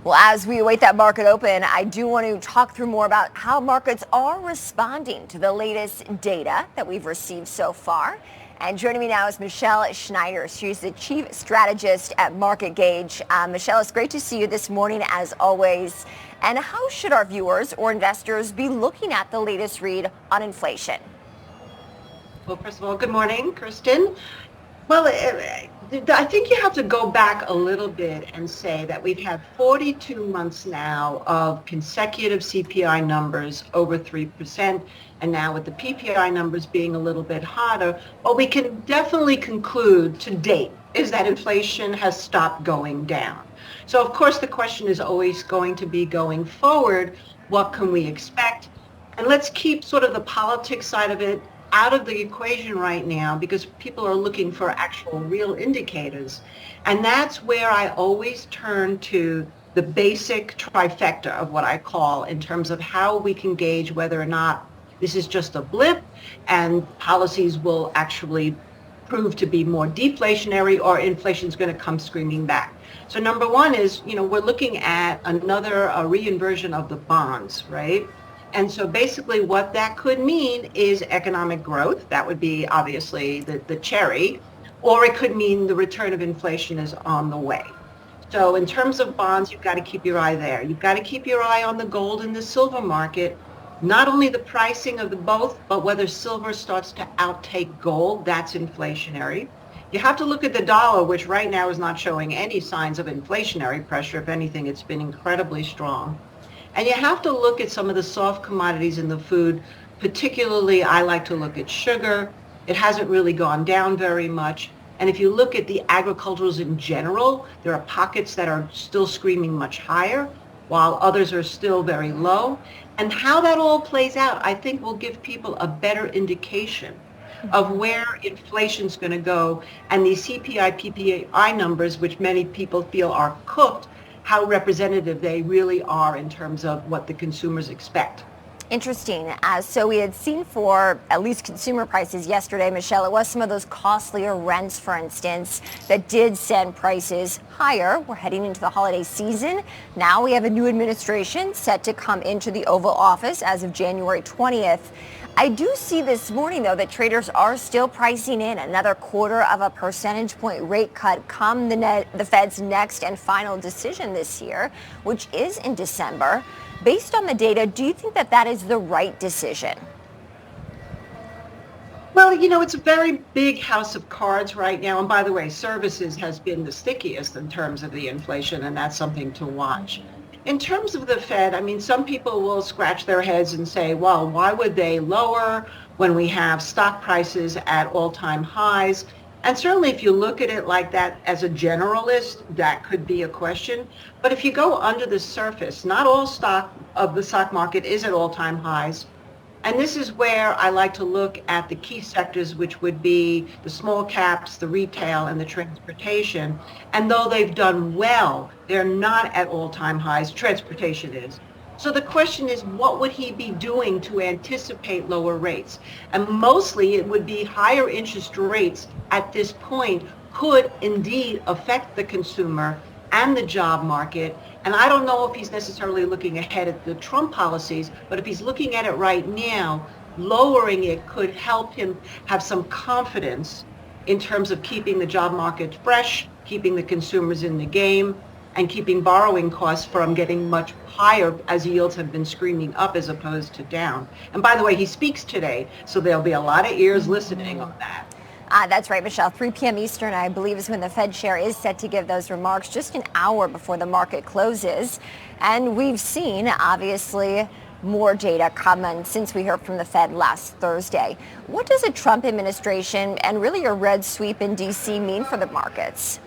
Well, as we await that market open, I do want to talk through more about how markets are responding to the latest data that we've received so far. And joining me now is Michelle Schneider. She's the chief strategist at Market Gauge. Michelle, it's great to see you this morning as always. And how should our viewers or investors be looking at the latest read on inflation? Well, first of all, good morning, Kristen. Well, I think you have to go back a little bit and say that we've had 42 months now of consecutive CPI numbers over 3%, and now with the PPI numbers being a little bit hotter, what we can definitely conclude to date is that inflation has stopped going down. So, of course, the question is always going to be going forward, what can we expect? And let's keep sort of the politics side of it out of the equation right now because people are looking for actual real indicators. And that's where I always turn to the basic trifecta of what I call in terms of how we can gauge whether or not this is just a blip and policies will actually prove to be more deflationary or inflation's going to come screaming back. So number one is, we're looking at another reinversion of the bonds, right? And so basically what that could mean is economic growth. That would be obviously the cherry, or it could mean the return of inflation is on the way. So in terms of bonds, you've got to keep your eye there. You've got to keep your eye on the gold and the silver market, not only the pricing of the both, but whether silver starts to outtake gold, that's inflationary. You have to look at the dollar, which right now is not showing any signs of inflationary pressure. If anything, it's been incredibly strong. And you have to look at some of the soft commodities in the food. Particularly, I like to look at sugar. It hasn't really gone down very much. And if you look at the agriculturals in general, there are pockets that are still screaming much higher, while others are still very low. And how that all plays out, I think will give people a better indication of where inflation's going to go. And these CPI, PPI numbers, which many people feel are cooked, how representative they really are in terms of what the consumers expect. Interesting. So we had seen for at least consumer prices yesterday, Michelle, it was some of those costlier rents, for instance, that did send prices higher. We're heading into the holiday season. Now we have a new administration set to come into the Oval Office as of January 20th. I do see this morning, though, that traders are still pricing in another 1/4 percentage point rate cut come the Fed's next and final decision this year, which is in December. Based on the data, do you think that that is the right decision? Well, it's a very big house of cards right now. And by the way, services has been the stickiest in terms of the inflation, and that's something to watch. In terms of the Fed, some people will scratch their heads and say, well, why would they lower when we have stock prices at all-time highs? And certainly if you look at it like that as a generalist, that could be a question. But if you go under the surface, not all stock of the stock market is at all-time highs. And this is where I like to look at the key sectors, which would be the small caps, the retail, and the transportation. And though they've done well, they're not at all-time highs. Transportation is. So the question is, what would he be doing to anticipate lower rates? And mostly it would be higher interest rates at this point could indeed affect the consumer and the job market. And I don't know if he's necessarily looking ahead at the Trump policies, but if he's looking at it right now, lowering it could help him have some confidence in terms of keeping the job market fresh, keeping the consumers in the game, and keeping borrowing costs from getting much higher as yields have been screaming up as opposed to down. And by the way, he speaks today, so there'll be a lot of ears listening on that. That's right, Michelle. 3 p.m. Eastern, I believe, is when the Fed chair is set to give those remarks, just an hour before the market closes. And we've seen, obviously, more data come in since we heard from the Fed last Thursday. What does a Trump administration and really a red sweep in D.C. mean for the markets?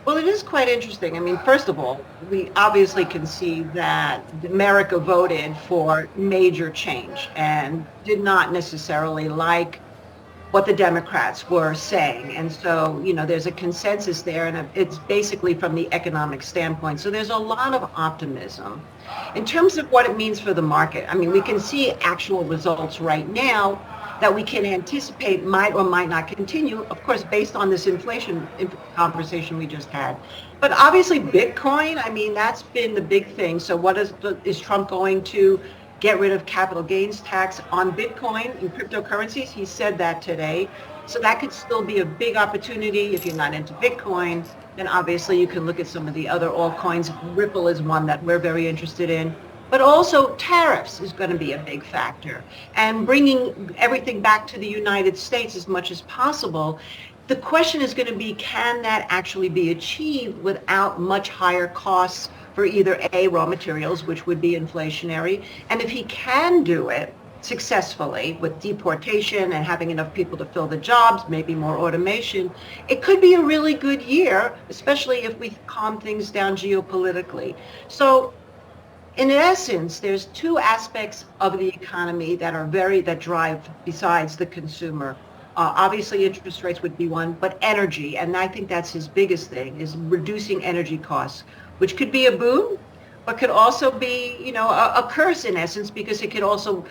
Well, it is quite interesting. First of all, we obviously can see that America voted for major change and did not necessarily like what the Democrats were saying. And so, there's a consensus there, and it's basically from the economic standpoint. So there's a lot of optimism. In terms of what it means for the market, we can see actual results right now that we can anticipate might or might not continue, of course, based on this inflation conversation we just had. But obviously, Bitcoin, I mean, that's been the big thing. So what is Trump going to get rid of capital gains tax on Bitcoin and cryptocurrencies? He said that today. So that could still be a big opportunity. If you're not into Bitcoin, then obviously you can look at some of the other altcoins. Ripple is one that we're very interested in. But also tariffs is going to be a big factor. And bringing everything back to the United States as much as possible. The question is going to be, can that actually be achieved without much higher costs for either A, raw materials, which would be inflationary, and if he can do it successfully with deportation and having enough people to fill the jobs, maybe more automation, it could be a really good year, especially if we calm things down geopolitically. So in essence, there's two aspects of the economy that drive besides the consumer. Obviously, interest rates would be one, but energy, and I think that's his biggest thing, is reducing energy costs, which could be a boon, but could also be, a curse in essence, because it could also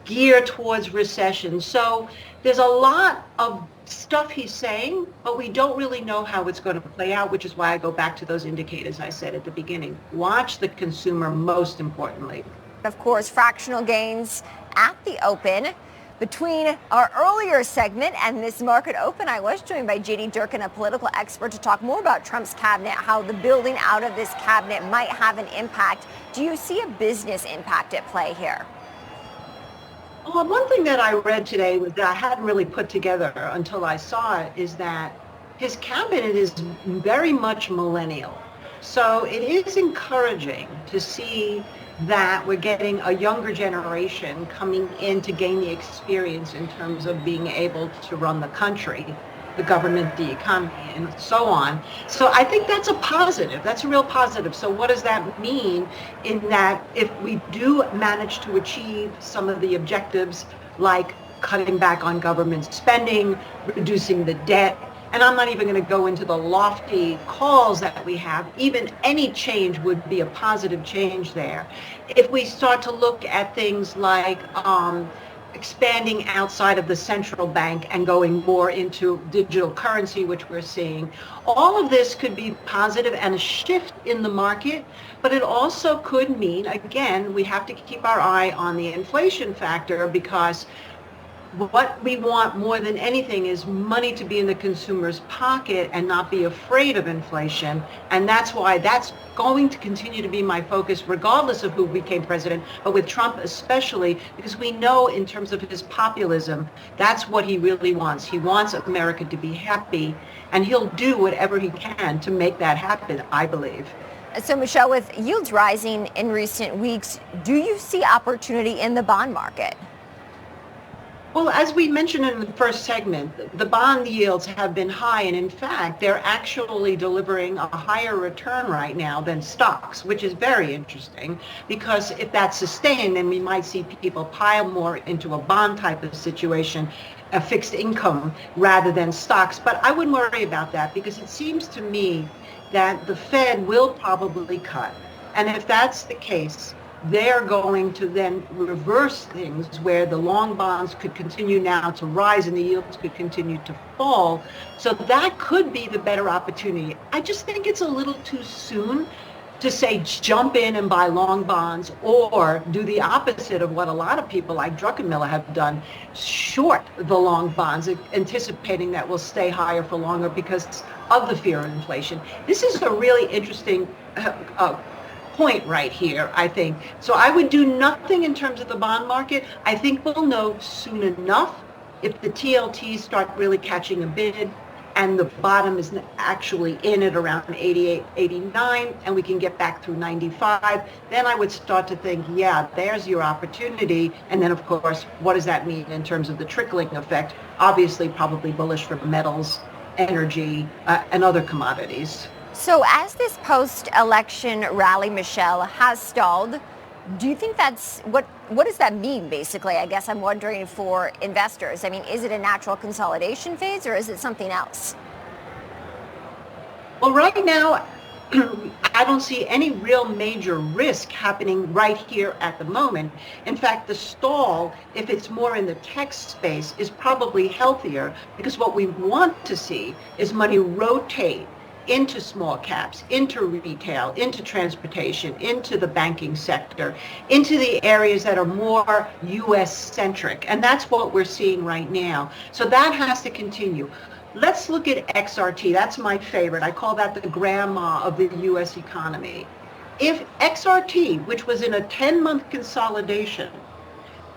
gear towards recession. So there's a lot of stuff he's saying, but we don't really know how it's going to play out, which is why I go back to those indicators I said at the beginning. Watch the consumer, most importantly. Of course, fractional gains at the open. Between our earlier segment and this market open, I was joined by J.D. Durkin, a political expert, to talk more about Trump's cabinet, how the building out of this cabinet might have an impact. Do you see a business impact at play here? Well, one thing that I read today was that I hadn't really put together until I saw it is that his cabinet is very much millennial. So it is encouraging to see that we're getting a younger generation coming in to gain the experience in terms of being able to run the country, the government, the economy, and so on. So I think that's a positive. That's a real positive. So what does that mean in that if we do manage to achieve some of the objectives like cutting back on government spending, reducing the debt, and I'm not even going to go into the lofty calls that we have. Even any change would be a positive change there. If we start to look at things like expanding outside of the central bank and going more into digital currency, which we're seeing, all of this could be positive and a shift in the market, but it also could mean, again, we have to keep our eye on the inflation factor, because what we want more than anything is money to be in the consumer's pocket and not be afraid of inflation. And that's why that's going to continue to be my focus, regardless of who became president, but with Trump especially, because we know in terms of his populism, that's what he really wants. He wants America to be happy, and he'll do whatever he can to make that happen, I believe. So, Michelle, with yields rising in recent weeks, do you see opportunity in the bond market? Well, as we mentioned in the first segment, the bond yields have been high, and in fact, they're actually delivering a higher return right now than stocks, which is very interesting, because if that's sustained, then we might see people pile more into a bond type of situation, a fixed income, rather than stocks. But I wouldn't worry about that, because it seems to me that the Fed will probably cut. And if that's the case, they're going to then reverse things where the long bonds could continue now to rise and the yields could continue to fall. So that could be the better opportunity. I just think it's a little too soon to say jump in and buy long bonds, or do the opposite of what a lot of people like Druckenmiller have done, short the long bonds, anticipating that will stay higher for longer because of the fear of inflation. This is a really interesting point right here, I think. So I would do nothing in terms of the bond market. I think we'll know soon enough if the TLTs start really catching a bid and the bottom is actually in at around 88, 89, and we can get back through 95, then I would start to think, yeah, there's your opportunity. And then, of course, what does that mean in terms of the trickling effect? Obviously, probably bullish for metals, energy, and other commodities. So as this post-election rally, Michelle, has stalled, do you think what does that mean, basically? I guess I'm wondering for investors. I mean, is it a natural consolidation phase, or is it something else? Well, right now, I don't see any real major risk happening right here at the moment. In fact, the stall, if it's more in the tech space, is probably healthier, because what we want to see is money rotate into small caps, into retail, into transportation, into the banking sector, into the areas that are more US centric. And that's what we're seeing right now. So that has to continue. Let's look at XRT. That's my favorite. I call that the grandma of the US economy. If XRT, which was in a 10-month consolidation,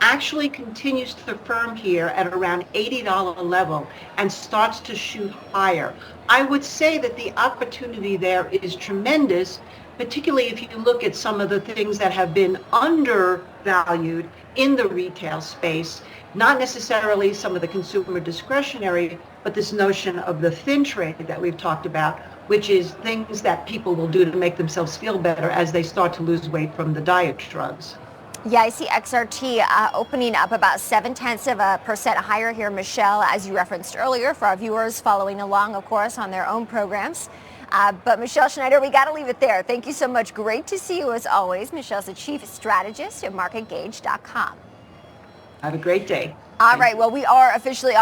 actually continues to firm here at around $80 level and starts to shoot higher, I would say that the opportunity there is tremendous, particularly if you look at some of the things that have been undervalued in the retail space, not necessarily some of the consumer discretionary, but this notion of the thin trade that we've talked about, which is things that people will do to make themselves feel better as they start to lose weight from the diet drugs. Yeah, I see XRT opening up about 0.7% higher here, Michelle, as you referenced earlier, for our viewers following along, of course, on their own programs. But Michelle Schneider, we got to leave it there. Thank you so much. Great to see you as always. Michelle's the chief strategist at MarketGauge.com. Have a great day. All right. Well, we are officially